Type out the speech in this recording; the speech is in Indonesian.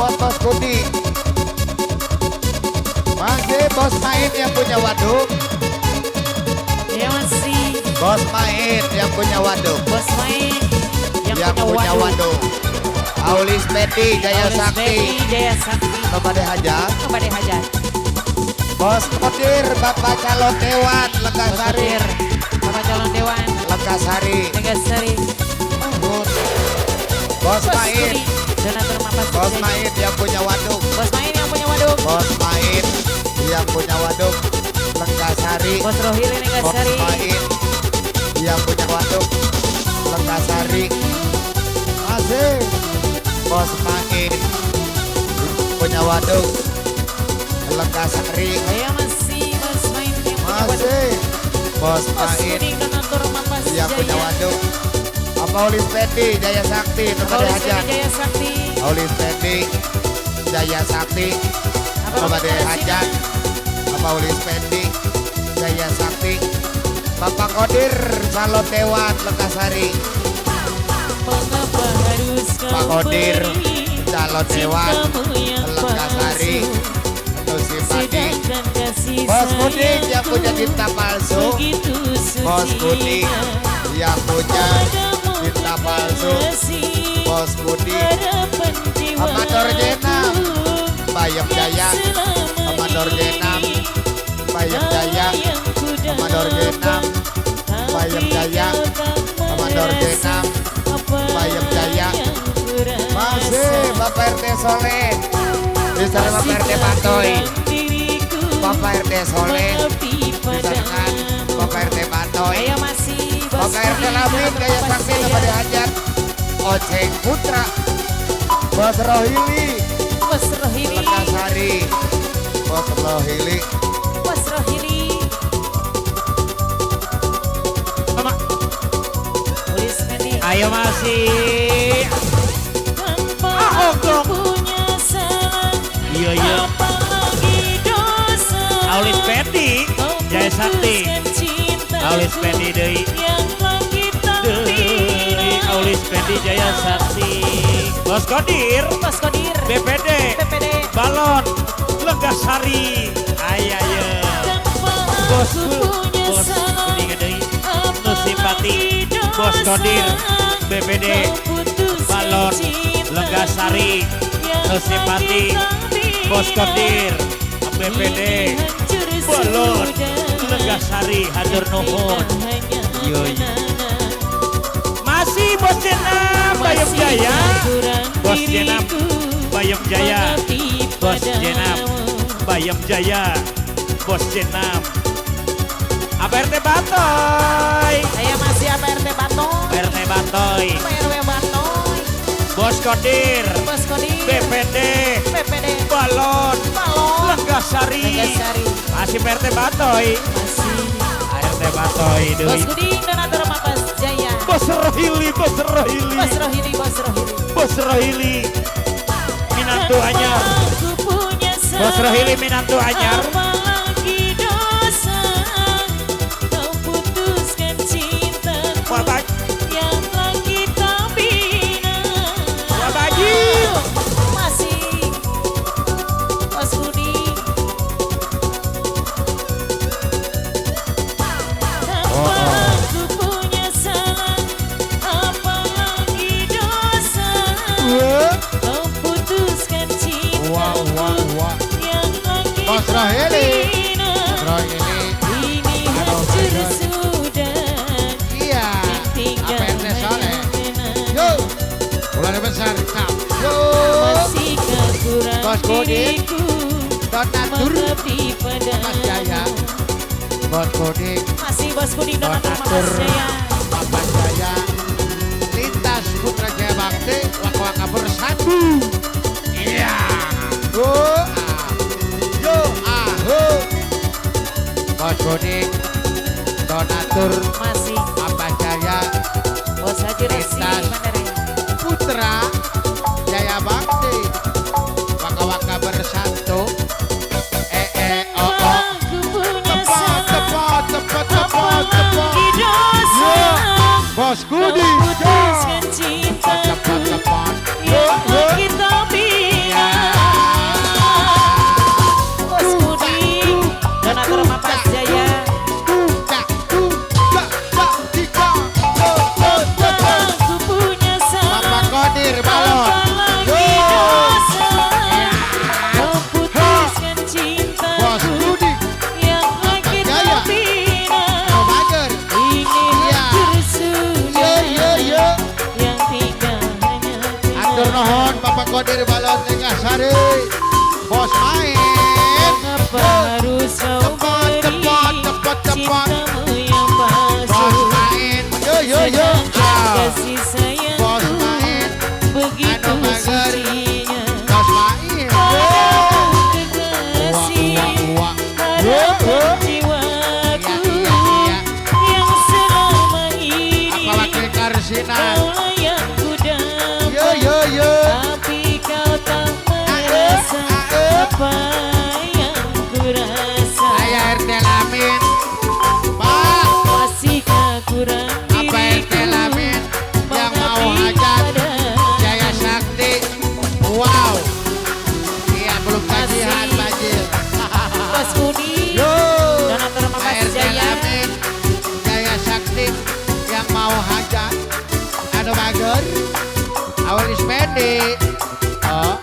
buat Bos Kudi. Masih Bos Main yang punya waduk. Ya masih. Bos Main yang punya waduk. Bos Main Yang punya waduk. Aulis Peti Jaya Sakti. Jaya Sakti. Kepada Hajar. Kepada Hajar. Bos Kodir Bapak Calon Dewan Legasari. Bapak Calon Dewan Legasari. Legasari. Bos Main. Donatur Mapas. Bos Main yang punya waduk. Bos Main yang punya waduk. Bos Main yang punya waduk. Legasari. Bos Rohili Bos Legasari. Main yang punya waduk. Legasari. Masih Bos Main punya waduk. Legasari. Saya masih Bos Main yang punya waduk. Masih Bos Bos Main Kuning Donatur Mapas yang punya Jaya. waduk. Apa Aulis Peti Jaya Sakti kepada Aulis Hajar. Peti Jaya Sakti. Aulis Peti Jaya Sakti kepada Hajar. Bapak Aulis Peti Jaya Sakti. Bapak Kodir Calon Dewan Legasari. Mengapa harus Pak kau Kodir pergi? Calon Dewan Cintamu yang Legasari. palsu, Untuk simpati. sedangkan kasih Bos Kuning yang sayangku punya tinta palsu. begitu Bos Kuning sucinya. yang punya Padamu tinta palsu. kasih, Bos Kuning harapan jiwaku Amador Jenam Bayam Jaya. yang selama Amador Jenam ini Bayam Jaya. yang ku Amador Jenam dapat, Bayam Jaya. tapi kau tak Amador merasa Jenam apa Bayam Jaya. yang ku rasa. Masih Bapak RT Soleh. Bisa Bapak RT Batoy. Bapak RT Soleh. Misalkan Bapak RT Batoy. Ayo masih Bapak RT Lamin Jaya Sakti kepada Hajar. Oceng Putra. Bos Rohili Bos Rohili, Legasari. Bos Rohili. Bos Rohili. Mama. Tulis nanti. Ayo masih. Tanpa Ah, aku Ogong. punya salah, Iya iya. apalagi dosa. Aulis Peti Kau Jaya Sakti. putuskan cintaku Aulis Peti deui. yang telah kita Deui. bina. Aulis Peti Jaya Sakti. Bos Kodir. Bos Kodir, BPD. PPD. Balon. Legasari. Ayo. Tanpa Bos aku punya Bos salah, Kuning deui. Nu simpati. Bos Kodir. BPD. Balon. Legasari. Nu simpati. Bos Kodir. BPD. Balon. Legasari. Hatur nuhun. Yo, yo. Masih Bos Jenam Bayam Jaya. Bos Jenam Bayam Jaya. Bos Jenam Bayam Jaya. Bos Jenam APRT Batoy. Saya masih APRT Batoy. APRT Batoy. PRW Batoy. Bos Kodir. Bos Kodir, BPD. PPD. Balon. Balon. Legasari. Legasari. Masih PRT Batoy. Masih. ART Batoy. Bos Deui. Kuning Donatur Mapas Jaya. Bos Rohili. Bos Rohili. Bos Rohili, Bos Rohili. Bos Rohili. Minantu anyar. Aku punya Bos Rohili Minantu anyar. apalagi dosa. Kau putuskan cinta Wabaj. yang telah kita bina. Wabaji. Masih Bos Kuning. Tanpa aku punya salah, apalagi dosa. Kau putuskan cinta Wah. yang telah Bos kita Rohili. bina. Rohili. Ini hancur sudah, Iya. tinggal APRT Soleh. hanya kenangan. Yo. Mulai besar. Nah. Yo. Masihkah kurang Bos Kuning. diriku Donatur mengabdi Mas Jaya. padamu. Bos Kuning. Masih Bos Kuning Donatur Donatur Mapas Jaya. Bapak Jaya. Lintas Putra Jaya Bakti. Waka-waka bersatu. Iya. Go. Yo. Ho. Bos Kuning. Donatur Masih Bapak Jaya. Bos Haji Resi Lintas. Bandaraya. Putra Jaya Bakti. Waka-waka bersatu. Oh. Aku punya salah, Tepat. apalagi dosa. Bos Kudi. Kau putuskan cinta Tepat. yang telah kita bina. Kodir balon tengah sari. Bos main. Apa harus kau Tepat, beri tepat, tepat, tepat. cintamu yang Bos palsu? main. Yo. Sedangkan Ah. kasih sayangku Bos main. begitu Anu mager. sucinya. Bos main. Padamu kekasih, Wah. harapan jiwaku Iya. yang selama ini Apa wakil karsinan? kaulah yang ku dapat. Yo. Tapi kau tak merasa apa yang ku rasa. Saya RT Lamin. Pak. Masihkah kurang Apa RT Lamin yang mau hajat Jaya Sakti? Wow. Iya belum kajian Bajil. Mas Budi Yo. dan antara Mas RT Jaya. Lamin Jaya Sakti yang mau hajat. Anu mager. Awal sepede. Oh.